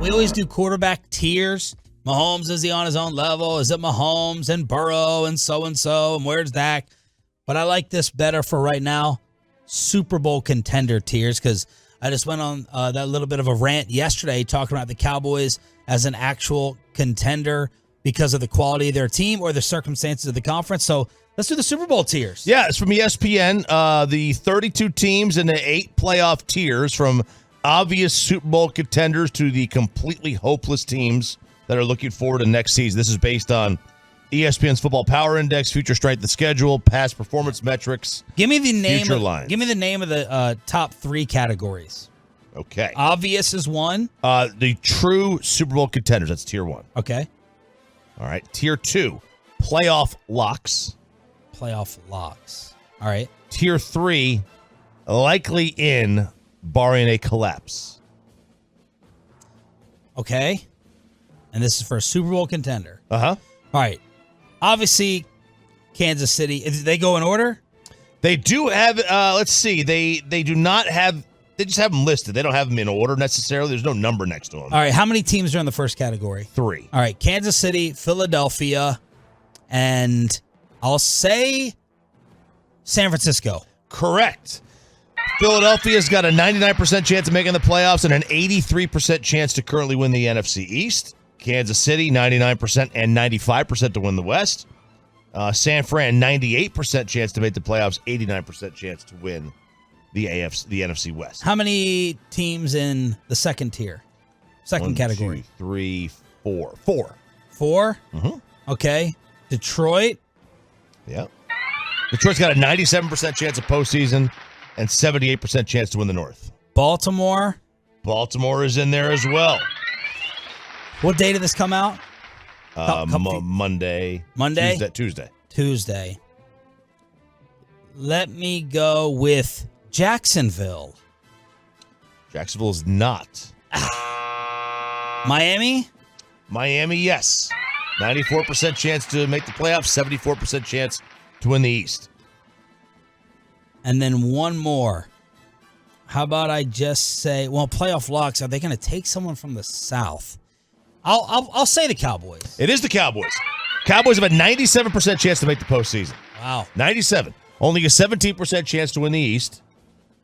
we always do quarterback tiers. Mahomes, is he on his own level? Is it Mahomes and Burrow and so-and-so? And where's Dak? But I like this better for right now. Super Bowl contender tiers, because I just went on that little bit of a rant yesterday talking about the Cowboys as an actual contender because of the quality of their team or the circumstances of the conference. So let's do the Super Bowl tiers. Yeah, it's from ESPN. The 32 teams in the 8 playoff tiers, from obvious Super Bowl contenders to the completely hopeless teams that are looking forward to next season. This is based on ESPN's Football Power Index, future strength of schedule, past performance metrics. Give me the name. Future lines. Give me the name of the top 3 categories. Okay. Obvious is one. The true Super Bowl contenders. That's tier 1. Okay. All right. Tier 2, playoff locks. Playoff locks. All right. Tier 3, likely in, barring a collapse. Okay. And this is for a Super Bowl contender. Uh-huh. All right. Obviously, Kansas City. Did they go in order? They do have, let's see. They do not have, they just have them listed. They don't have them in order necessarily. There's no number next to them. All right. How many teams are in the first category? 3. All right. Kansas City, Philadelphia, and I'll say San Francisco. Correct. Philadelphia's got a 99% chance of making the playoffs and an 83% chance to currently win the NFC East. Kansas City, 99% and 95% to win the West. San Fran, 98% chance to make the playoffs, 89% chance to win the NFC West. How many teams in the second tier? Second category. 1, 2, 3, 4. 4. 4? Mm-hmm. Okay. Detroit. Yeah. Detroit's got a 97% chance of postseason and 78% chance to win the North. Baltimore. Baltimore is in there as well. What day did this come out? Monday. Monday? Tuesday. Let me go with Jacksonville. Jacksonville is not. Miami? Miami, yes. 94% chance to make the playoffs, 74% chance to win the East. And then one more. How about I just say, well, playoff locks, are they going to take someone from the South? I'll say the Cowboys. It is the Cowboys. Cowboys have a 97% chance to make the postseason. Wow. 97. Only a 17% chance to win the East.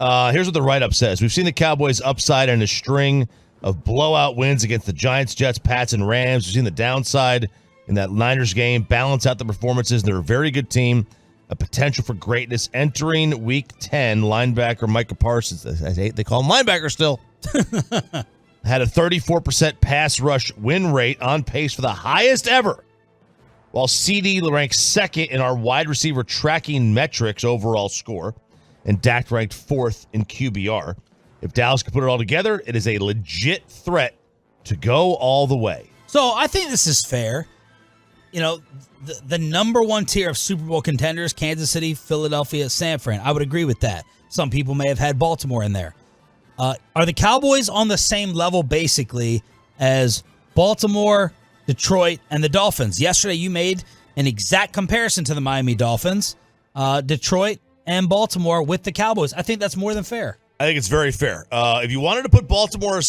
Here's what the write-up says. We've seen the Cowboys upside in a string of blowout wins against the Giants, Jets, Pats, and Rams. We've seen the downside in that Niners game, balance out the performances. They're a very good team, a potential for greatness. Entering Week 10, linebacker Micah Parsons, they call him linebacker still, had a 34% pass rush win rate, on pace for the highest ever, while CD ranks second in our wide receiver tracking metrics overall score, and Dak ranked 4th in QBR. If Dallas can put it all together, it is a legit threat to go all the way. So I think this is fair. You know, the number 1 tier of Super Bowl contenders, Kansas City, Philadelphia, San Fran. I would agree with that. Some people may have had Baltimore in there. Are the Cowboys on the same level, basically, as Baltimore, Detroit, and the Dolphins? Yesterday, you made an exact comparison to the Miami Dolphins, Detroit, and Baltimore with the Cowboys. I think that's more than fair. I think it's very fair. If you wanted to put Baltimore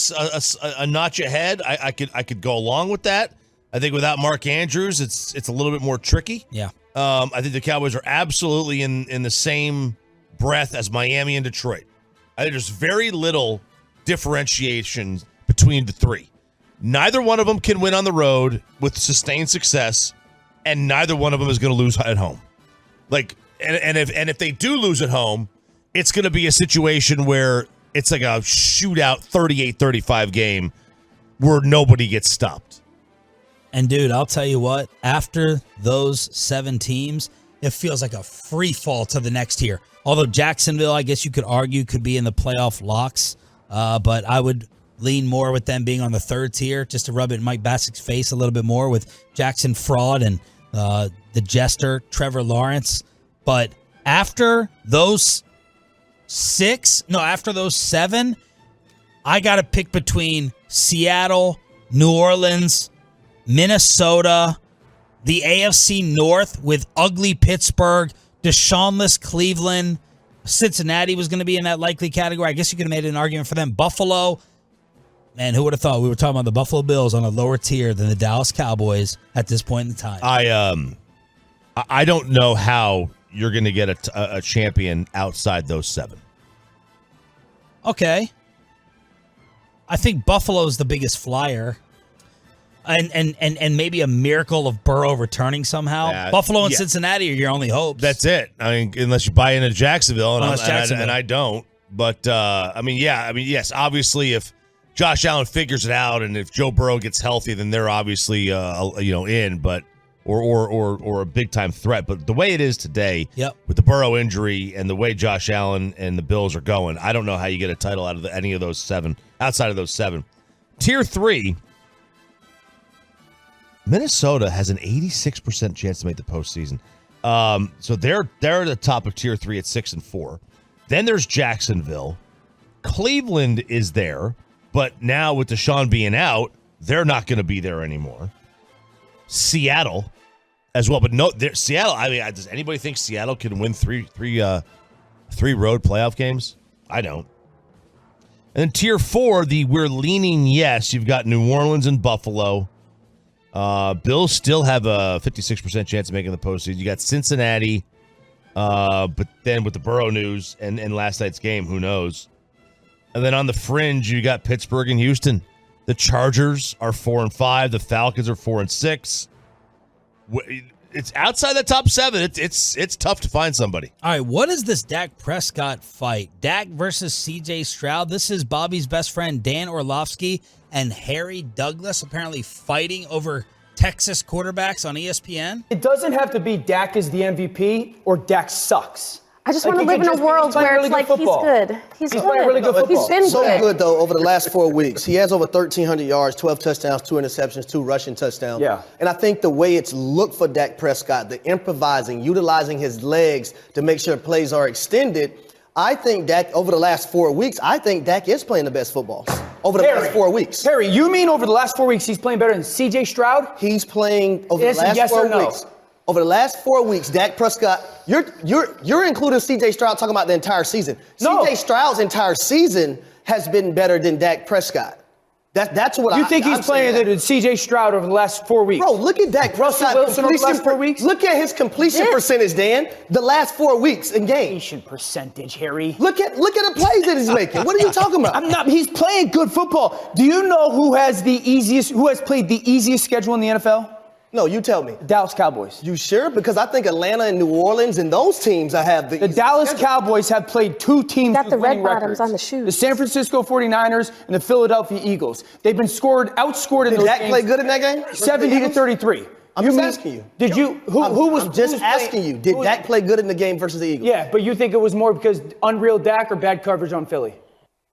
a notch ahead, I could go along with that. I think without Mark Andrews, it's a little bit more tricky. Yeah. I think the Cowboys are absolutely in the same breath as Miami and Detroit. I think there's very little differentiation between the 3. Neither one of them can win on the road with sustained success, and neither one of them is going to lose at home. And if they do lose at home, it's going to be a situation where it's like a shootout 38-35 game where nobody gets stopped. And, dude, I'll tell you what, after those 7 teams, it feels like a free fall to the next tier. Although Jacksonville, I guess you could argue, could be in the playoff locks, but I would lean more with them being on the 3rd tier just to rub it in Mike Bassett's face a little bit more with Jackson Fraud and the jester, Trevor Lawrence. But after those 7, I got to pick between Seattle, New Orleans, Minnesota, the AFC North with ugly Pittsburgh, Deshaunless Man, who would have thought we were talking about the Buffalo Bills on a lower tier than the Dallas Cowboys at this point in time? I don't know how you're going to get a champion outside those 7. Okay. I think Buffalo's the biggest flyer. And maybe a miracle of Burrow returning somehow. Buffalo and Cincinnati are your only hopes. That's it. I mean, unless you buy into Jacksonville, and I don't. But yes. Obviously, if Josh Allen figures it out, and if Joe Burrow gets healthy, then they're obviously in, but or a big time threat. But the way it is today, with the Burrow injury and the way Josh Allen and the Bills are going, I don't know how you get a title out of any of those 7. Outside of those 7, tier 3. Minnesota has an 86% chance to make the postseason. So they're at the top of tier 3 at 6-4. Then there's Jacksonville. Cleveland is there, but now with Deshaun being out, they're not going to be there anymore. Seattle as well, but no, Seattle. I mean, does anybody think Seattle can win three road playoff games? I don't. And then tier 4, we're leaning yes. You've got New Orleans and Buffalo. Bills still have a 56% chance of making the postseason. You got Cincinnati, but then with the Burrow news and last night's game, who knows? And then on the fringe, you got Pittsburgh and Houston. The Chargers are 4-5. The Falcons are 4-6. It's outside the top 7. It's tough to find somebody. All right, what is this Dak Prescott fight? Dak versus C.J. Stroud. This is Bobby's best friend Dan Orlovsky and Harry Douglas apparently fighting over Texas quarterbacks on ESPN. It doesn't have to be Dak is the MVP or Dak sucks. I just want to live in a world where it's like he's good. He's playing really good football. He's been so good, though, over the last 4 weeks. He has over 1,300 yards, 12 touchdowns, 2 interceptions, 2 rushing touchdowns. Yeah. And I think the way it's looked for Dak Prescott, the improvising, utilizing his legs to make sure plays are extended, I think Dak, over the last 4 weeks, I think Dak is playing the best football over the last 4 weeks. Harry, you mean over the last 4 weeks he's playing better than C.J. Stroud? He's playing over the last 4 weeks. Over the last 4 weeks, Dak Prescott, you're including C.J. Stroud talking about the entire season. No. C.J. Stroud's entire season has been better than Dak Prescott. That's what you think he's playing better than C.J. Stroud over the last 4 weeks? Bro, look at Dak Prescott. Wilson over the last 4 weeks? Look at his completion percentage, Dan. The last 4 weeks in games. Completion percentage, Harry. Look at the plays that he's making. What are you talking about? He's playing good football. Do you know who has played the easiest schedule in the NFL? No, you tell me. Dallas Cowboys. You sure? Because I think Atlanta and New Orleans and those teams have the Dallas schedule. Cowboys have played 2 teams got with the red winning bottoms records. on the shoes. The San Francisco 49ers and the Philadelphia Eagles. They've been outscored in Did those Dak games. play good in that game? 70-33. I'm just asking you. Did you? Who was? I'm just asking you. Did Dak play good in the game versus the Eagles? Yeah, but you think it was more because unreal Dak or bad coverage on Philly?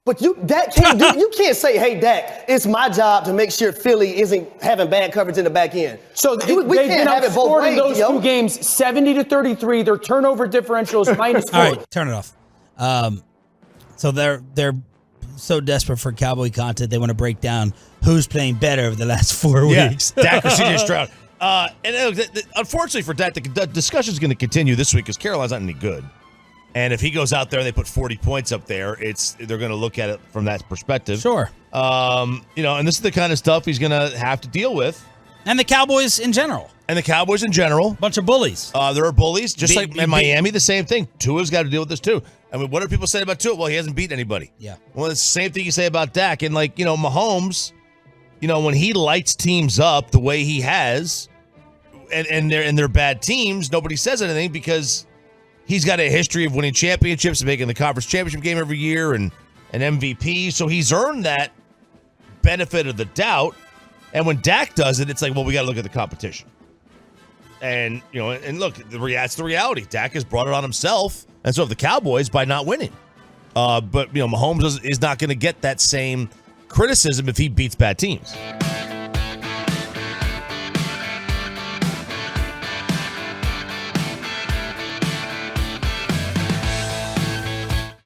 But you can't say, hey, Dak, it's my job to make sure Philly isn't having bad coverage in the back end. So we can't have it both ways. In those 2 games, 70-33. Their turnover differential is -4. All right, turn it off. So they're so desperate for Cowboy content, they want to break down who's playing better over the last 4 weeks. Dak or C.J. Stroud. Unfortunately for Dak, the discussion is going to continue this week because Carolina's not any good. And if he goes out there and they put 40 points up there, they're going to look at it from that perspective. Sure. And this is the kind of stuff he's going to have to deal with. And the Cowboys in general. Bunch of bullies. There are bullies, just like in Miami, the same thing. Tua's got to deal with this too. I mean, what are people saying about Tua? Well, he hasn't beaten anybody. Yeah. Well, it's the same thing you say about Dak. And Mahomes, when he lights teams up the way he has, and they're bad teams, nobody says anything because he's got a history of winning championships and making the conference championship game every year and an MVP. So he's earned that benefit of the doubt. And when Dak does it, it's like, well, we got to look at the competition. And, and look, that's the reality. Dak has brought it on himself. And so have the Cowboys by not winning. But, Mahomes is not going to get that same criticism if he beats bad teams.